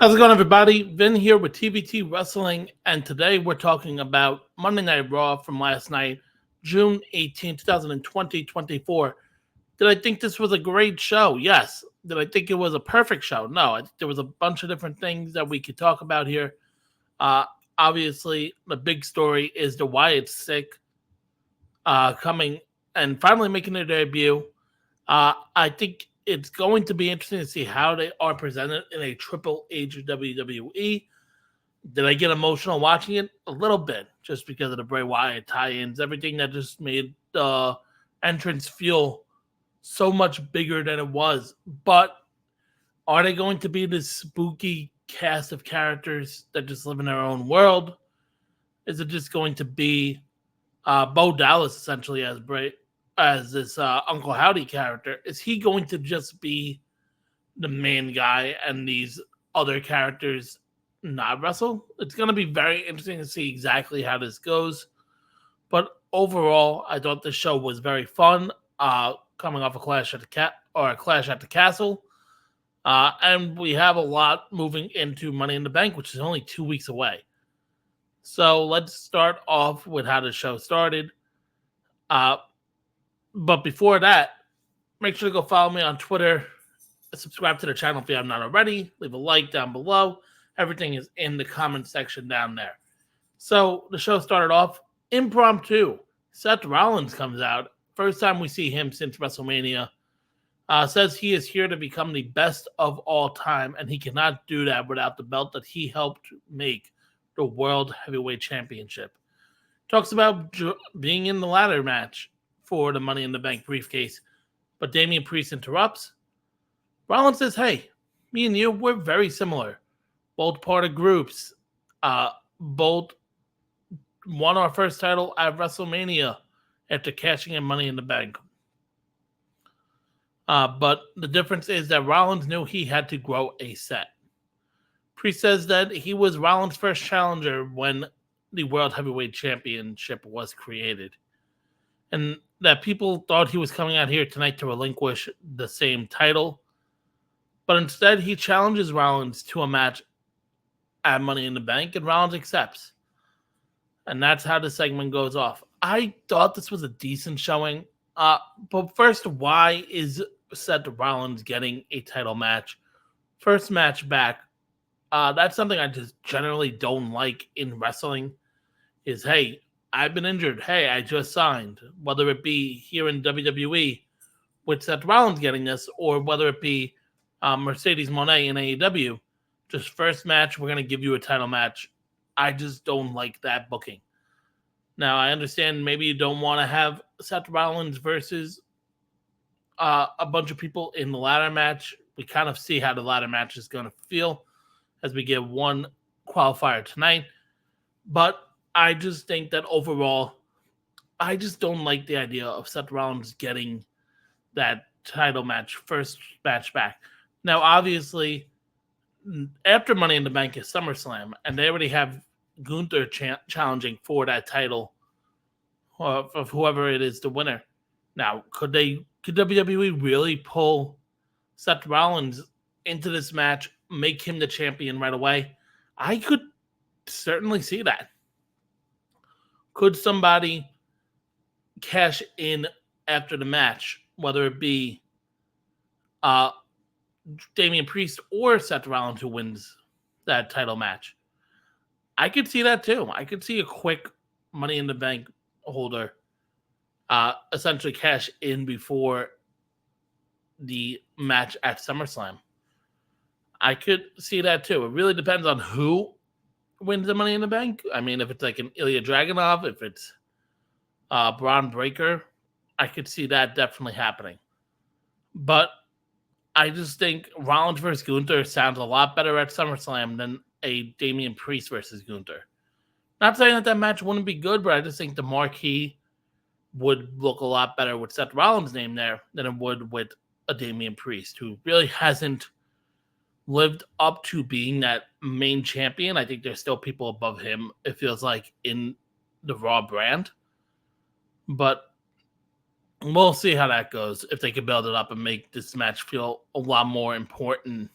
How's it going, everybody? Vin here with TBT Wrestling, and today we're talking about Monday Night Raw from last night, June 18th, 2024. Did I think this was a great show? Yes. Did I think it was a perfect show? No. I think there was a bunch of different things that we could talk about here. Uh, Obviously, the big story is the Wyatt sick coming and finally making their debut. I think it's going to be interesting to see how they are presented in a Triple H WWE. Did I get emotional watching it? A little bit, just because of the Bray Wyatt tie-ins, everything that just made the entrance feel so much bigger than it was. But are they going to be this spooky cast of characters that just live in their own world? Is it just going to be Bo Dallas essentially as this Uncle Howdy character? Is he going to just be the main guy and these other characters not wrestle? It's going to be very interesting to see exactly how this goes. But overall, I thought the show was very fun. Coming off a Clash at the Castle, and we have a lot moving into Money in the Bank, which is only 2 weeks away. So let's start off with how the show started. But before that, make sure to go follow me on Twitter. Subscribe to the channel if you have not already. Leave a like down below. Everything is in the comment section down there. So the show started off impromptu. Seth Rollins comes out. First time we see him since WrestleMania. Says he is here to become the best of all time, and he cannot do that without the belt that he helped make the World Heavyweight Championship. Talks about being in the ladder match for the Money in the Bank briefcase, but Damian Priest interrupts. Rollins says, hey, me and you, we're very similar. Both part of groups. Both won our first title at WrestleMania after cashing in Money in the Bank. But the difference is that Rollins knew he had to grow a set. Priest says that he was Rollins' first challenger when the World Heavyweight Championship was created. And that people thought he was coming out here tonight to relinquish the same title. But instead, he challenges Rollins to a match at Money in the Bank, and Rollins accepts. And that's how the segment goes off. I thought this was a decent showing. But first, why is Seth Rollins getting a title match? First match back. That's something I just generally don't like in wrestling. Is, hey, I've been injured. Hey, I just signed. Whether it be here in WWE with Seth Rollins getting this, or whether it be Mercedes Moné in AEW, just first match, we're going to give you a title match. I just don't like that booking. Now, I understand maybe you don't want to have Seth Rollins versus a bunch of people in the ladder match. We kind of see how the ladder match is going to feel as we get one qualifier tonight. But I just think that overall, I just don't like the idea of Seth Rollins getting that title match, first match back. Now, obviously, after Money in the Bank is SummerSlam, and they already have Gunther challenging for that title of whoever it is the winner. Now, could WWE really pull Seth Rollins into this match, make him the champion right away? I could certainly see that. Could somebody cash in after the match, whether it be Damian Priest or Seth Rollins who wins that title match? I could see that too. I could see a quick Money in the Bank holder essentially cash in before the match at SummerSlam. I could see that too. It really depends on who wins the Money in the Bank. I mean, if it's like an Ilya Dragunov, if it's Braun Breaker, I could see that definitely happening. But I just think Rollins versus Gunther sounds a lot better at SummerSlam than a Damian Priest versus Gunther. Not saying that match wouldn't be good, but I just think the marquee would look a lot better with Seth Rollins' name there than it would with a Damian Priest, who really hasn't lived up to being that main champion. I think there's still people above him, it feels like, in the Raw brand. But we'll see how that goes, if they can build it up and make this match feel a lot more important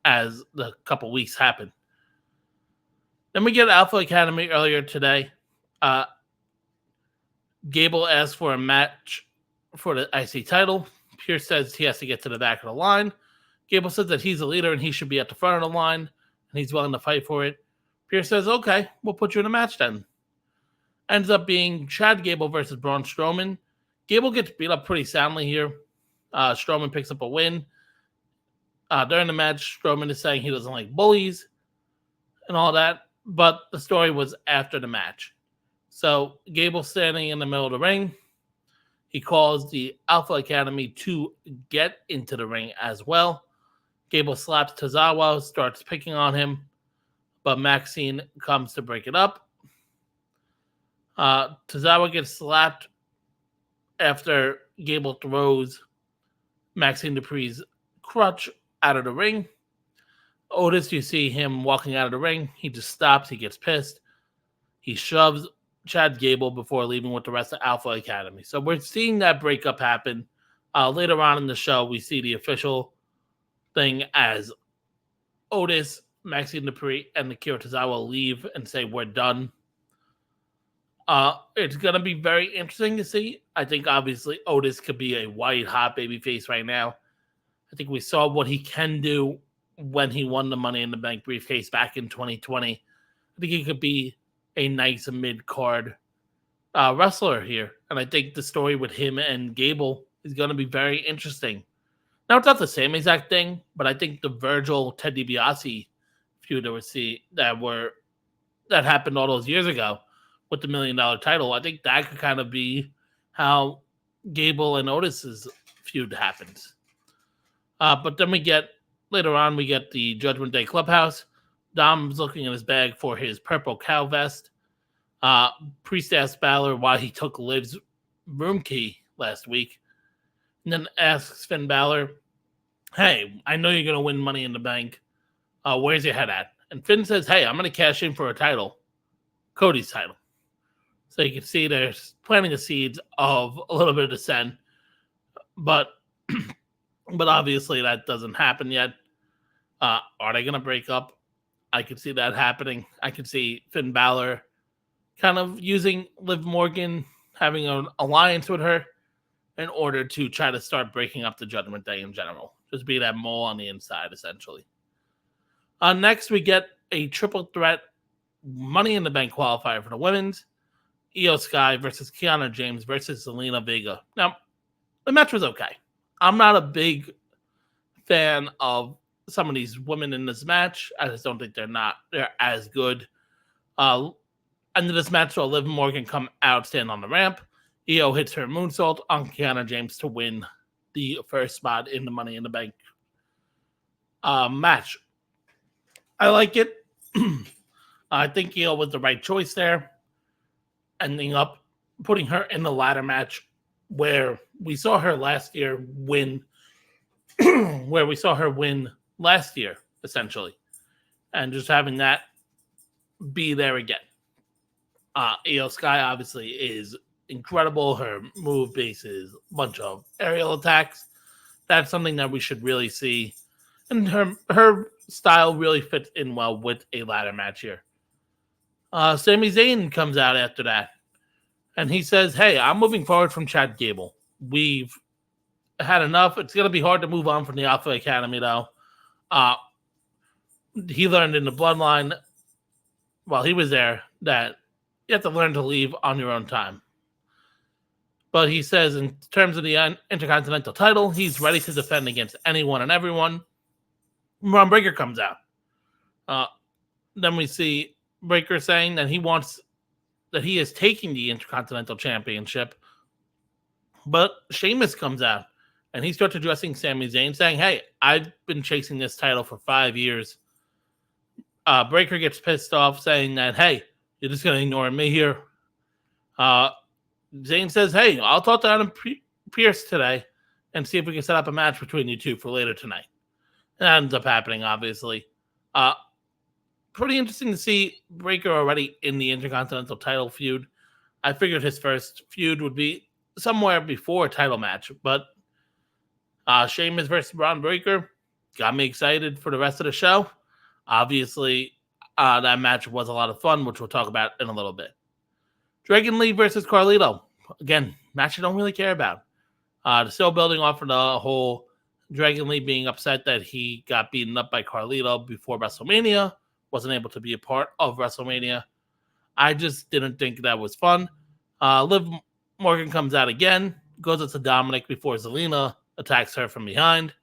as the couple weeks happen. Then we get Alpha Academy earlier today. Gable asks for a match for the IC title. Pierce says he has to get to the back of the line. Gable says that he's a leader and he should be at the front of the line, and he's willing to fight for it. Pierce says, okay, we'll put you in a match then. Ends up being Chad Gable versus Braun Strowman. Gable gets beat up pretty soundly here. Strowman picks up a win. During the match, Strowman is saying he doesn't like bullies and all that, but the story was after the match. So Gable's standing in the middle of the ring. He calls the Alpha Academy to get into the ring as well. Gable slaps Tozawa, starts picking on him, but Maxine comes to break it up. Tozawa gets slapped after Gable throws Maxine Dupree's crutch out of the ring. Otis, you see him walking out of the ring. He just stops. He gets pissed. He shoves Chad Gable before leaving with the rest of Alpha Academy. So we're seeing that breakup happen. Later on in the show, we see the official thing as Otis, Maxine Dupree, and Akira Tozawa leave and say, we're done. It's going to be very interesting to see. I think, obviously, Otis could be a white hot baby face right now. I think we saw what he can do when he won the Money in the Bank briefcase back in 2020. I think he could be a nice mid-card wrestler here. And I think the story with him and Gable is going to be very interesting. Now, it's not the same exact thing, but I think the Virgil Ted DiBiase feud that happened all those years ago with the $1 million title, I think that could kind of be how Gable and Otis's feud happens. But then later on, we get the Judgment Day Clubhouse. Dom's looking in his bag for his purple cow vest. Priest asks Balor why he took Liv's room key last week. And then asks Finn Balor, hey, I know you're going to win Money in the Bank. Where's your head at? And Finn says, hey, I'm going to cash in for a title. Cody's title. So you can see they're planting the seeds of a little bit of dissent. But obviously that doesn't happen yet. Are they going to break up? I could see that happening. I could see Finn Balor kind of using Liv Morgan, having an alliance with her in order to try to start breaking up the Judgment Day in general. Just be that mole on the inside, essentially. Next, we get a triple threat Money in the Bank qualifier for the women's. Io Sky versus Kiana James versus Zelina Vega. Now, the match was okay. I'm not a big fan of some of these women in this match. I just don't think they're as good. End of this match, so Liv Morgan come out, stand on the ramp. Io hits her moonsault on Kiana James to win the first spot in the Money in the Bank match. I like it. I think Io was the right choice there, ending up putting her in the ladder match where we saw her last year win, last year, essentially, and just having that be there again. Io Sky obviously is incredible. Her move base is a bunch of aerial attacks. That's something that we should really see, and her style really fits in well with a ladder match here. Sami Zayn comes out after that, and he says, hey, I'm moving forward from Chad Gable. We've had enough. It's going to be hard to move on from the Alpha Academy, though. He learned in the Bloodline while he was there that you have to learn to leave on your own time. But he says in terms of the Intercontinental title, he's ready to defend against anyone and everyone. Braun Breaker comes out. Then we see Breaker saying that he is taking the Intercontinental Championship. But Sheamus comes out and he starts addressing Sami Zayn, saying, hey, I've been chasing this title for 5 years. Breaker gets pissed off, saying that, hey, you're just going to ignore me here. Zayn says, hey, I'll talk to Adam Pearce today and see if we can set up a match between you two for later tonight. And that ends up happening, obviously. Pretty interesting to see Breaker already in the Intercontinental title feud. I figured his first feud would be somewhere before a title match, but Sheamus versus Braun Breaker, got me excited for the rest of the show. Obviously, that match was a lot of fun, which we'll talk about in a little bit. Dragon Lee versus Carlito. Again, match I don't really care about. Still building off of the whole Dragon Lee being upset that he got beaten up by Carlito before WrestleMania, wasn't able to be a part of WrestleMania. I just didn't think that was fun. Liv Morgan comes out again, goes up to Dominic before Zelina attacks her from behind.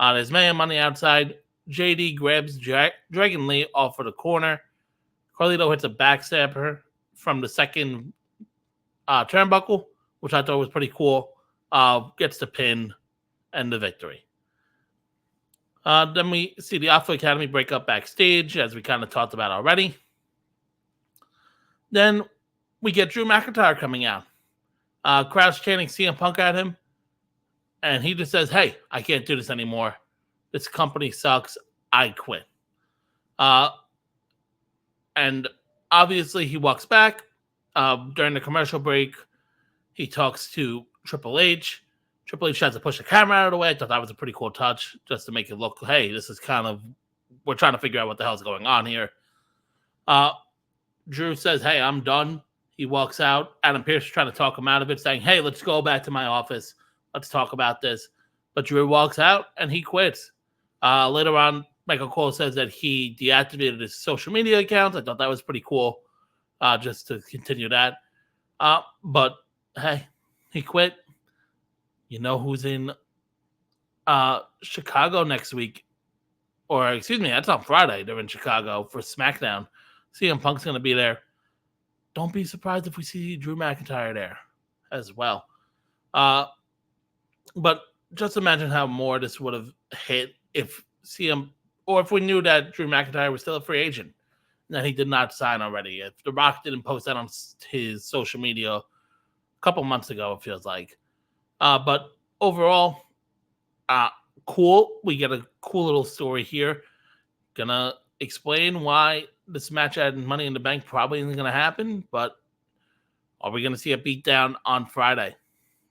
There's Mayhem on the outside. JD grabs Dragon Lee off of the corner. Carlito hits a backstabber from the second turnbuckle, which I thought was pretty cool. Gets the pin and the victory. Then we see the Alpha Academy break up backstage, as we kind of talked about already. Then we get Drew McIntyre coming out. Crowd's chanting CM Punk at him. And he just says, hey, I can't do this anymore. This company sucks. I quit. And obviously he walks back. During the commercial break, he talks to Triple H. Triple H tries to push the camera out of the way. I thought that was a pretty cool touch, just to make it look, hey, this is kind of, we're trying to figure out what the hell's going on here. Drew says, hey, I'm done. He walks out. Adam Pearce is trying to talk him out of it, saying, hey, let's go back to my office. Let's talk about this. But Drew walks out and he quits. Later on, Michael Cole says that he deactivated his social media accounts. I thought that was pretty cool, just to continue that. But hey, he quit. You know who's in Chicago next week? Or, excuse me, that's on Friday. They're in Chicago for SmackDown. CM Punk's going to be there. Don't be surprised if we see Drew McIntyre there as well. But just imagine how more this would have hit if CM, or if we knew that Drew McIntyre was still a free agent, and that he did not sign already. If The Rock didn't post that on his social media a couple months ago, it feels like. But overall, cool. We get a cool little story here. Gonna explain why this match at Money in the Bank probably isn't gonna happen, but are we gonna see a beatdown on Friday?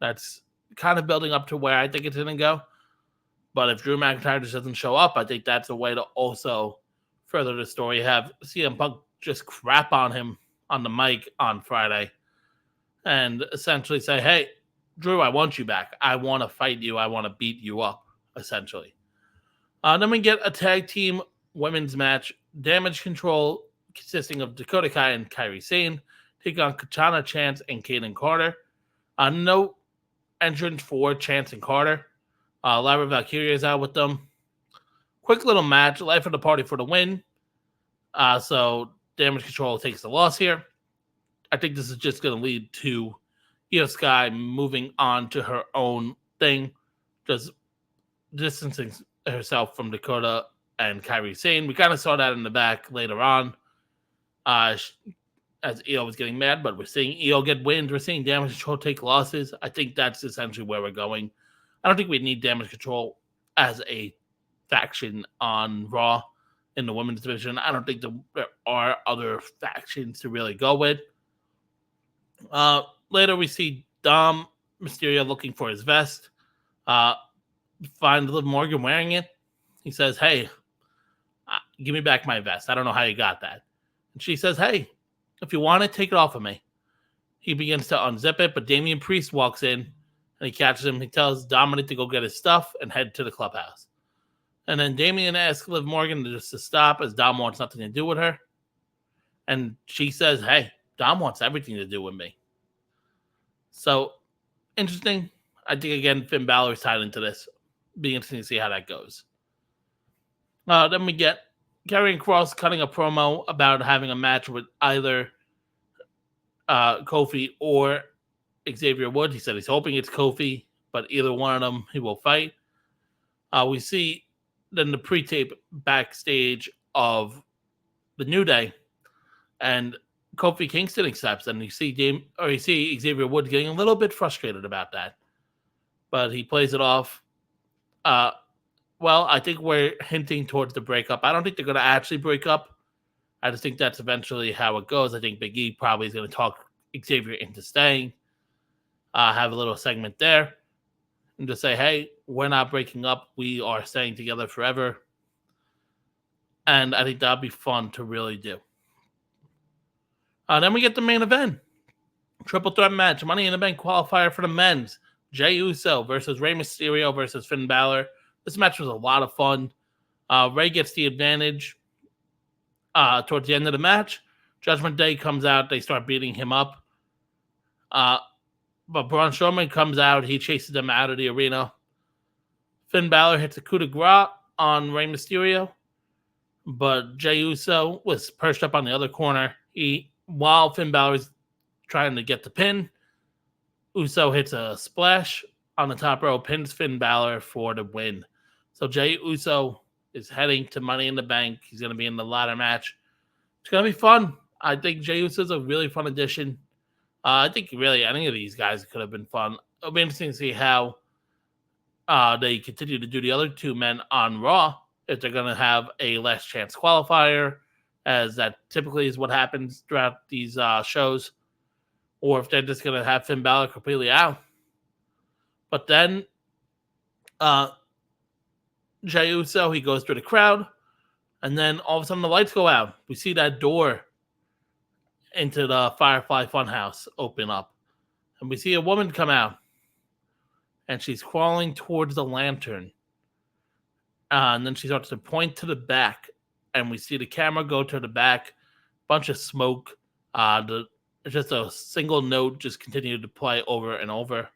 That's kind of building up to where I think it's gonna go. But if Drew McIntyre just doesn't show up, I think that's a way to also further the story. Have CM Punk just crap on him on the mic on Friday and essentially say, hey, Drew, I want you back. I want to fight you. I want to beat you up, essentially. Then we get a tag team women's match. Damage Control, consisting of Dakota Kai and Kairi Sane, take on Katana Chance and Kaden Carter. No entrance for Chance and Carter. Lyra Valkyria is out with them. Quick little match. Life of the party for the win. So Damage Control takes the loss here. I think this is just going to lead to Io Sky moving on to her own thing, just distancing herself from Dakota and Kairi Sane. We kind of saw that in the back later on as Io was getting mad, but we're seeing Io get wins. We're seeing Damage Control take losses. I think that's essentially where we're going. I don't think we need Damage Control as a faction on Raw in the women's division. I don't think there are other factions to really go with. Later, we see Dom Mysterio looking for his vest. Find Liv Morgan wearing it. He says, hey, give me back my vest. I don't know how you got that. And she says, hey, if you want it, take it off of me. He begins to unzip it, but Damian Priest walks in and he catches him. He tells Dominic to go get his stuff and head to the clubhouse. And then Damian asks Liv Morgan just to stop as Dom wants nothing to do with her. And she says, hey, Dom wants everything to do with me. So, interesting. I think, again, Finn Balor is tied into this. Be interesting to see how that goes. Then we get Karrion Kross cutting a promo about having a match with either Kofi or Xavier Woods. He said he's hoping it's Kofi, but either one of them he will fight. We see then the pre-tape backstage of the New Day, and Kofi Kingston accepts, and you see Xavier Woods getting a little bit frustrated about that, but he plays it off. Well, I think we're hinting towards the breakup. I don't think they're going to actually break up. I just think that's eventually how it goes. I think Big E probably is going to talk Xavier into staying. Have a little segment there. and just say, hey, we're not breaking up. We are staying together forever. And I think that'd be fun to really do. Then we get the main event. Triple threat match. Money in the Bank qualifier for the men's. Jey Uso versus Rey Mysterio versus Finn Balor. This match was a lot of fun. Rey gets the advantage towards the end of the match. Judgment Day comes out. They start beating him up. But Braun Strowman comes out. He chases them out of the arena. Finn Balor hits a coup de grace on Rey Mysterio. But Jey Uso was perched up on the other corner. While Finn Balor is trying to get the pin, Uso hits a splash on the top row, pins Finn Balor for the win. So Jey Uso is heading to Money in the Bank. He's going to be in the ladder match. It's going to be fun. I think Jey Uso is a really fun addition. I think really any of these guys could have been fun. It'll be interesting to see how they continue to do the other two men on Raw. If they're going to have a last chance qualifier, as that typically is what happens throughout these shows, or if they're just going to have Finn Balor completely out. But then Jey Uso, he goes through the crowd, and then all of a sudden the lights go out. We see that door into the Firefly Funhouse open up, and we see a woman come out, and she's crawling towards the lantern. And then she starts to point to the back, and we see the camera go to the back, bunch of smoke. Just a single note just continued to play over and over.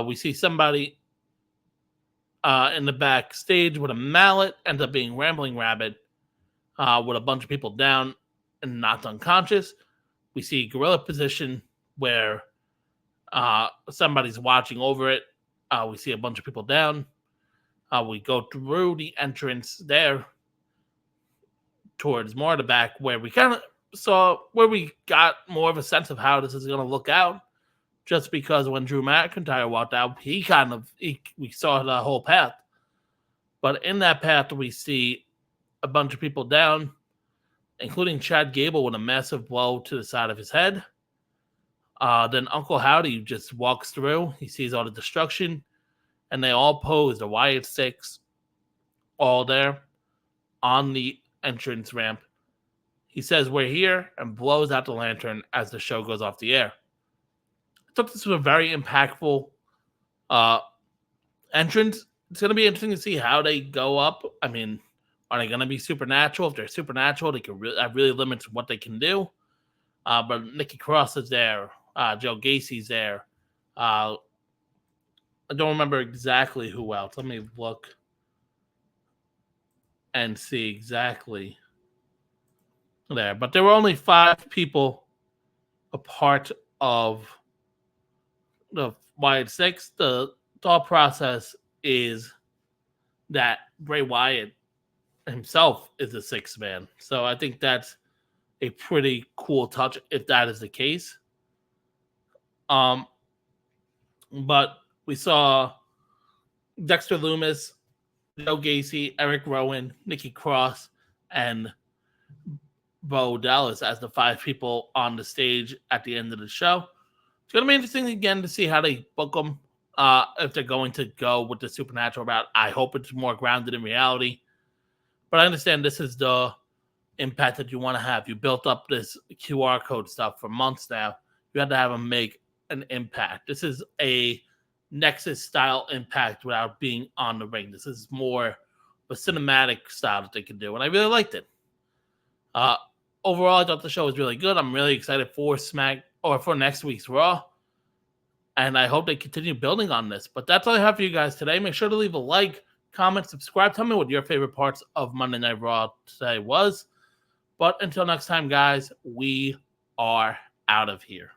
We see somebody in the backstage with a mallet, ends up being Rambling Rabbit, with a bunch of people down and knocked unconscious. We see gorilla position where somebody's watching over it. We see a bunch of people down. We go through the entrance there towards more of the back, where we kind of saw where we got more of a sense of how this is going to look out. Just because when Drew McIntyre walked out, we saw the whole path. But in that path, we see a bunch of people down, including Chad Gable with a massive blow to the side of his head. Then Uncle Howdy just walks through. He sees all the destruction, and they all pose the Wyatt Six, all there on the entrance ramp. He says, "We're here," and blows out the lantern as the show goes off the air. I thought this was a very impactful entrance. It's going to be interesting to see how they go up. I mean, are they going to be supernatural? If they're supernatural, they can really limits what they can do. But Nikki Cross is there. Joe Gacy's there. I don't remember exactly who else. Let me look and see exactly there. But there were only 5 people a part of the Wyatt Six. The thought process is that Bray Wyatt himself is a 6th man. So I think that's a pretty cool touch if that is the case. But we saw Dexter Lumis, Joe Gacy, Eric Rowan, Nikki Cross, and Bo Dallas as the 5 people on the stage at the end of the show. It's going to be interesting again to see how they book them. If they're going to go with the supernatural route. I hope it's more grounded in reality. But I understand this is the impact that you want to have. You built up this QR code stuff for months now. You had to have them make an impact. This is a Nexus style impact without being on the ring. This is more of a cinematic style that they can do, and I really liked it. Overall, I thought the show was really good. I'm really excited for for next week's Raw, and I hope they continue building on this. But that's all I have for you guys today. Make sure to leave a like, comment, subscribe. Tell me what your favorite parts of Monday Night Raw today was. But until next time, guys, we are out of here.